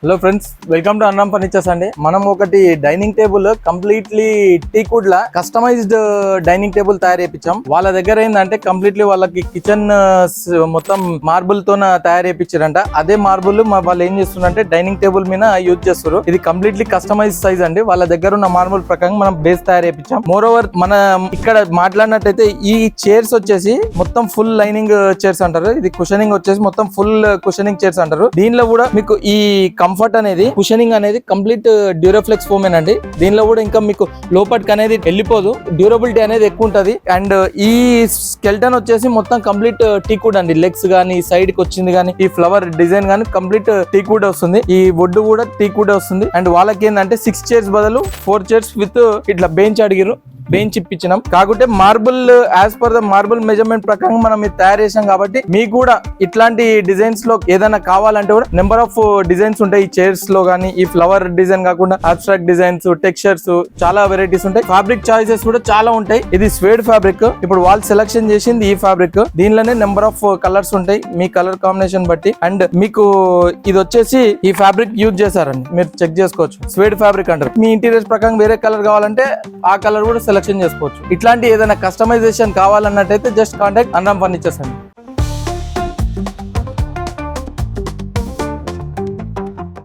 Hello friends, welcome to అన్నం furnitures అండి. మనం ఒకటి డైనింగ్ టేబుల్ కంప్లీట్లీ టీకుడ్ లా కస్టమైజ్డ్ డైనింగ్ టేబుల్ తయారు చేయించాం. వాళ్ళ దగ్గర ఏంటంటే కంప్లీట్లీ వాళ్ళకి కిచెన్ మొత్తం మార్బుల్ తో తయారు చేయించారంట. అదే మార్బుల్ వాళ్ళు ఏం చేస్తున్నారంటే డైనింగ్ టేబుల్ మీద యూజ్ చేస్తారు. ఇది కంప్లీట్లీ కస్టమైజ్ సైజ్ అండి. వాళ్ళ దగ్గర ఉన్న మార్బుల్ ప్రకారం మనం బేస్ తయారు చేయించాం. మోర్ ఓవర్ మనం ఇక్కడ మాట్లాడినట్టయితే ఈ చైర్స్ వచ్చేసి మొత్తం ఫుల్ లైనింగ్ చైర్స్ అంటారు. ఇది కుషనింగ్ వచ్చేసి మొత్తం ఫుల్ కుషనింగ్ చైర్స్ అంటారు. దీనిలో కూడా మీకు ఈ కంఫర్ట్ అనేది కుషనింగ్ అనేది కంప్లీట్ డ్యూరోఫ్లెక్స్ ఫోమ్ అండి. దీనిలో కూడా ఇంకా మీకు లోపటికి అనేది వెళ్ళిపోదు, డ్యూరబిలిటీ అనేది ఎక్కువ ఉంటది. అండ్ ఈ స్కెల్టన్ వచ్చేసి మొత్తం కంప్లీట్ టీకుడ్ అండి. లెగ్స్ గానీ సైడ్ కి వచ్చింది కానీ ఈ ఫ్లవర్ డిజైన్ గానీ కంప్లీట్ టీకుడ్ వస్తుంది. ఈ వుడ్ కూడా టీకుడ్ వస్తుంది. అండ్ వాళ్ళకి ఏంటంటే 6 చైర్స్ బదులు 4 చైర్స్ విత్ ఇట్లా బెంచ్ అడిగిరు, బెంచ్ ఇప్పించినాం. కాకుంటే marble as per the marble measurement ప్రకారం మనం ఇది తయారు చేసాం కాబట్టి మీకు కూడా ఇట్లాంటి డిజైన్స్ లో ఏదైనా కావాలంటే కూడా నెంబర్ ఆఫ్ డిజైన్స్ ఉంటాయి. ఈ చైర్స్ లో గానీ ఈ ఫ్లవర్ డిజైన్ కాకుండా అబ్స్ట్రాక్ట్ డిజైన్స్, టెక్స్చర్స్ చాలా వెరైటీస్ ఉంటాయి. ఫ్యాబ్రిక్ చాయిసెస్ కూడా చాలా ఉంటాయి. ఇది స్వేడ్ ఫ్యాబ్రిక్. ఇప్పుడు వాళ్ళు సెలెక్షన్ చేసింది ఈ ఫ్యాబ్రిక్. దీనిలోనే నెంబర్ ఆఫ్ కలర్స్ ఉంటాయి మీ కలర్ కాంబినేషన్ బట్టి. అండ్ మీకు ఇది వచ్చేసి ఈ ఫ్యాబ్రిక్ యూజ్ చేశారండి, మీరు చెక్ చేసుకోవచ్చు. స్వేడ్ ఫ్యాబ్రిక్ అంటారు. మీ ఇంటీరియర్స్ ప్రకారం వేరే కలర్ కావాలంటే ఆ కలర్ కూడా సెలెక్షన్ చేసుకోవచ్చు. ఇట్లాంటి ఏదైనా కస్టమైజేషన్ కావాలన్నట్టయితే జస్ట్ కాంటాక్ట్ అన్నం ఫర్నిచర్స్ అండి.